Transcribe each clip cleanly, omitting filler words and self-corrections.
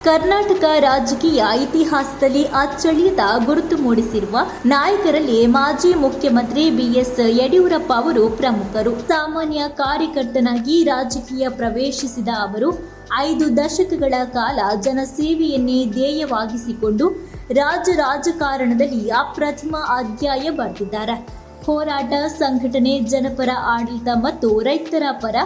ಕರ್ನಾಟಕ ರಾಜಕೀಯ ಇತಿಹಾಸದಲ್ಲಿ ಅಚ್ಚಳಿಯದ ಗುರುತು ಮೂಡಿಸಿರುವ ನಾಯಕರಲ್ಲಿ ಮಾಜಿ ಮುಖ್ಯಮಂತ್ರಿ ಬಿಎಸ್ ಯಡಿಯೂರಪ್ಪ ಅವರು ಪ್ರಮುಖರು. ಸಾಮಾನ್ಯ ಕಾರ್ಯಕರ್ತನಾಗಿ ರಾಜಕೀಯ ಪ್ರವೇಶಿಸಿದ ಅವರು 5 ದಶಕಗಳ ಕಾಲ ಜನಸೇವೆಯನ್ನೇ ಧ್ಯೇಯವಾಗಿಸಿಕೊಂಡು ರಾಜಕಾರಣದಲ್ಲಿ ಅಪ್ರತಿಮ ಅಧ್ಯಾಯ ಬರೆದಿದ್ದಾರೆ. ಹೋರಾಟ, ಸಂಘಟನೆ, ಜನಪರ ಆಡಳಿತ ಮತ್ತು ರೈತರ ಪರ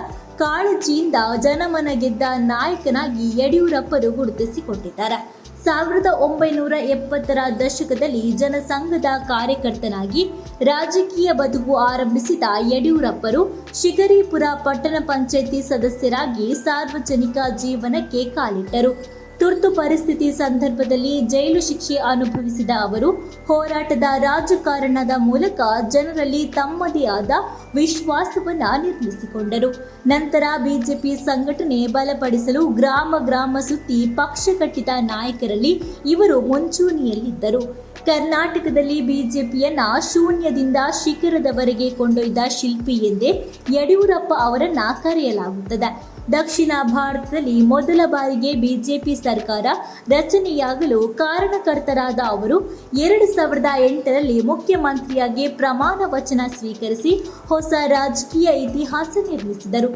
ಕಾಳಜಿಯಿಂದ ಜನಮನ ಗೆದ್ದ ನಾಯಕನಾಗಿ ಯಡಿಯೂರಪ್ಪರು ಗುರುತಿಸಿಕೊಂಡಿದ್ದಾರೆ. 1970ರ ದಶಕದಲ್ಲಿ ಜನಸಂಘದ ಕಾರ್ಯಕರ್ತನಾಗಿ ರಾಜಕೀಯ ಬದುಕು ಆರಂಭಿಸಿದ ಯಡಿಯೂರಪ್ಪರು ಶಿಕಾರಿಪುರ ಪಟ್ಟಣ ಪಂಚಾಯಿತಿ ಸದಸ್ಯರಾಗಿ ಸಾರ್ವಜನಿಕ ಜೀವನಕ್ಕೆ ಕಾಲಿಟ್ಟರು. ತುರ್ತು ಪರಿಸ್ಥಿತಿ ಸಂದರ್ಭದಲ್ಲಿ ಜೈಲು ಶಿಕ್ಷೆ ಅನುಭವಿಸಿದ ಅವರು ಹೋರಾಟದ ರಾಜಕಾರಣದ ಮೂಲಕ ಜನರಲ್ಲಿ ತಮ್ಮದೇ ಆದ ವಿಶ್ವಾಸವನ್ನು ನಿರ್ಮಿಸಿಕೊಂಡರು. ನಂತರ ಬಿಜೆಪಿ ಸಂಘಟನೆ ಬಲಪಡಿಸಲು ಗ್ರಾಮ ಸುತ್ತಿ ಪಕ್ಷ ಕಟ್ಟಿದ ನಾಯಕರಲ್ಲಿ ಇವರು ಮುಂಚೂಣಿಯಲ್ಲಿದ್ದರು. ಕರ್ನಾಟಕದಲ್ಲಿ ಬಿಜೆಪಿಯನ್ನ ಶೂನ್ಯದಿಂದ ಶಿಖರದವರೆಗೆ ಕೊಂಡೊಯ್ದ ಶಿಲ್ಪಿ ಎಂದೇ ಯಡಿಯೂರಪ್ಪ ಅವರನ್ನ ಕರೆಯಲಾಗುತ್ತದೆ. ದಕ್ಷಿಣ ಭಾರತದಲ್ಲಿ ಮೊದಲ ಬಾರಿಗೆ ಬಿಜೆಪಿ ಸರ್ಕಾರ ರಚನೆಯಾಗಲು ಕಾರಣಕರ್ತರಾದ ಅವರು 2008ರಲ್ಲಿ ಮುಖ್ಯಮಂತ್ರಿಯಾಗಿ ಪ್ರಮಾಣ ವಚನ ಸ್ವೀಕರಿಸಿ ಹೊಸ ರಾಜಕೀಯ ಇತಿಹಾಸ ನಿರ್ಮಿಸಿದರು.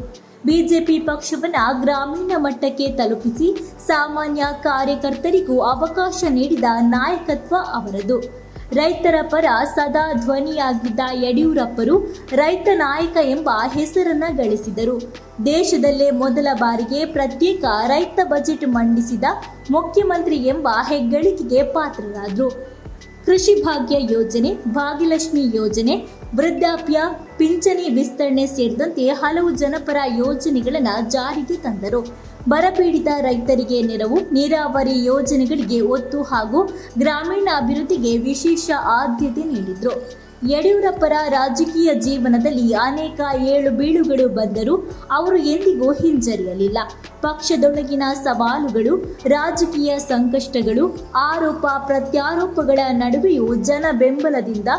ಬಿಜೆಪಿ ಪಕ್ಷವನ್ನು ಗ್ರಾಮೀಣ ಮಟ್ಟಕ್ಕೆ ತಲುಪಿಸಿ ಸಾಮಾನ್ಯ ಕಾರ್ಯಕರ್ತರಿಗೂ ಅವಕಾಶ ನೀಡಿದ ನಾಯಕತ್ವ ಅವರದು. ರೈತರ ಪರ ಸದಾ ಧ್ವನಿಯಾಗಿದ್ದ ಯಡಿಯೂರಪ್ಪರು ರೈತ ನಾಯಕ ಎಂಬ ಹೆಸರನ್ನ ಗಳಿಸಿದರು. ದೇಶದಲ್ಲೇ ಮೊದಲ ಬಾರಿಗೆ ಪ್ರತ್ಯೇಕ ರೈತ ಬಜೆಟ್ ಮಂಡಿಸಿದ ಮುಖ್ಯಮಂತ್ರಿ ಎಂಬ ಹೆಗ್ಗಳಿಕೆಗೆ ಪಾತ್ರರಾದರು. ಕೃಷಿ ಭಾಗ್ಯ ಯೋಜನೆ, ಭಾಗ್ಯಲಕ್ಷ್ಮಿ ಯೋಜನೆ, ವೃದ್ಧಾಪ್ಯ ಪಿಂಚಣಿ ವಿಸ್ತರಣೆ ಸೇರಿದಂತೆ ಹಲವು ಜನಪರ ಯೋಜನೆಗಳನ್ನು ಜಾರಿಗೆ ತಂದರು. ಬರಪೀಡಿತ ರೈತರಿಗೆ ನೆರವು, ನೀರಾವರಿ ಯೋಜನೆಗಳಿಗೆ ಒತ್ತು ಹಾಗೂ ಗ್ರಾಮೀಣ ಅಭಿವೃದ್ಧಿಗೆ ವಿಶೇಷ ಆದ್ಯತೆ ನೀಡಿದರು. ಯಡಿಯೂರಪ್ಪರ ರಾಜಕೀಯ ಜೀವನದಲ್ಲಿ ಅನೇಕ ಏಳು ಬೀಳುಗಳು ಬಂದರೂ ಅವರು ಎಂದಿಗೂ ಹಿಂಜರಿಯಲಿಲ್ಲ. ಪಕ್ಷದೊಳಗಿನ ಸವಾಲುಗಳು, ರಾಜಕೀಯ ಸಂಕಷ್ಟಗಳು, ಆರೋಪ ಪ್ರತ್ಯಾರೋಪಗಳ ನಡುವೆಯೂ ಜನ ಬೆಂಬಲದಿಂದ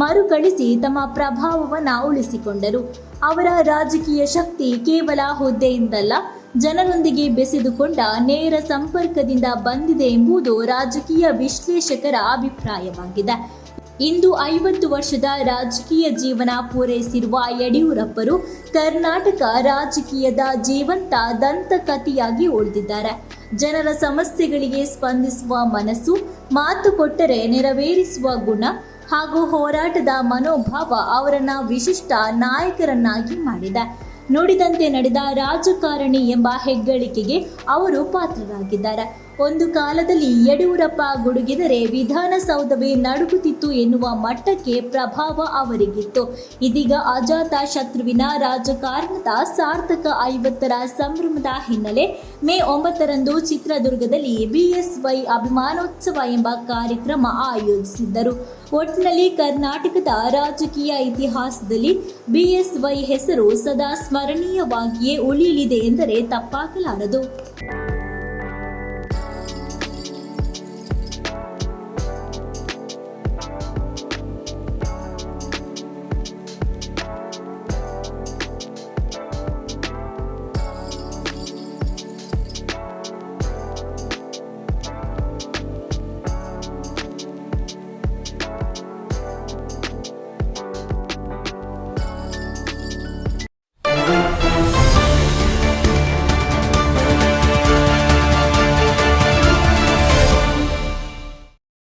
ಮರುಕಳಿಸಿ ತಮ್ಮ ಪ್ರಭಾವವನ್ನು ಉಳಿಸಿಕೊಂಡರು. ಅವರ ರಾಜಕೀಯ ಶಕ್ತಿ ಕೇವಲ ಹುದ್ದೆಯಿಂದಲ್ಲ, ಜನರೊಂದಿಗೆ ಬೆಸೆದುಕೊಂಡ ನೇರ ಸಂಪರ್ಕದಿಂದ ಬಂದಿದೆ ಎಂಬುದು ರಾಜಕೀಯ ವಿಶ್ಲೇಷಕರ ಅಭಿಪ್ರಾಯವಾಗಿದೆ. ಇಂದು 50 ವರ್ಷದ ರಾಜಕೀಯ ಜೀವನ ಪೂರೈಸಿರುವ ಯಡಿಯೂರಪ್ಪರು ಕರ್ನಾಟಕ ರಾಜಕೀಯದ ಜೀವಂತ ದಂತಕಥೆಯಾಗಿ ಉಳಿದಿದ್ದಾರೆ. ಜನರ ಸಮಸ್ಯೆಗಳಿಗೆ ಸ್ಪಂದಿಸುವ ಮನಸ್ಸು, ಮಾತು ಕೊಟ್ಟರೆ ನೆರವೇರಿಸುವ ಗುಣ ಹಾಗೂ ಹೋರಾಟದ ಮನೋಭಾವ ಅವರನ್ನ ವಿಶಿಷ್ಟ ನಾಯಕರನ್ನಾಗಿ ಮಾಡಿದೆ. ನುಡಿದಂತೆ ನಡೆದ ರಾಜಕಾರಣಿ ಎಂಬ ಹೆಗ್ಗಳಿಕೆಗೆ ಅವರು ಪಾತ್ರರಾಗಿದ್ದಾರೆ. ಒಂದು ಕಾಲದಲ್ಲಿ ಯಡಿಯೂರಪ್ಪ ಗುಡುಗಿದರೆ ವಿಧಾನಸೌಧವೇ ನಡುಗುತ್ತಿತ್ತು ಎನ್ನುವ ಮಟ್ಟಕ್ಕೆ ಪ್ರಭಾವ ಅವರಿಗಿತ್ತು. ಇದೀಗ ಅಜಾತ ಶತ್ರುವಿನ ರಾಜಕಾರಣದ ಸಾರ್ಥಕ 50ರ ಸಂಭ್ರಮದ ಹಿನ್ನೆಲೆ ಮೇ 9ರಂದು ಚಿತ್ರದುರ್ಗದಲ್ಲಿ ಬಿಎಸ್ವೈ ಅಭಿಮಾನೋತ್ಸವ ಎಂಬ ಕಾರ್ಯಕ್ರಮ ಆಯೋಜಿಸಿದ್ದರು. ಒಟ್ಟಿನಲ್ಲಿ ಕರ್ನಾಟಕದ ರಾಜಕೀಯ ಇತಿಹಾಸದಲ್ಲಿ ಬಿಎಸ್ವೈ ಹೆಸರು ಸದಾ ಸ್ಮರಣೀಯವಾಗಿಯೇ ಉಳಿಯಲಿದೆ ಎಂದರೆ ತಪ್ಪಾಗಲಾರದು.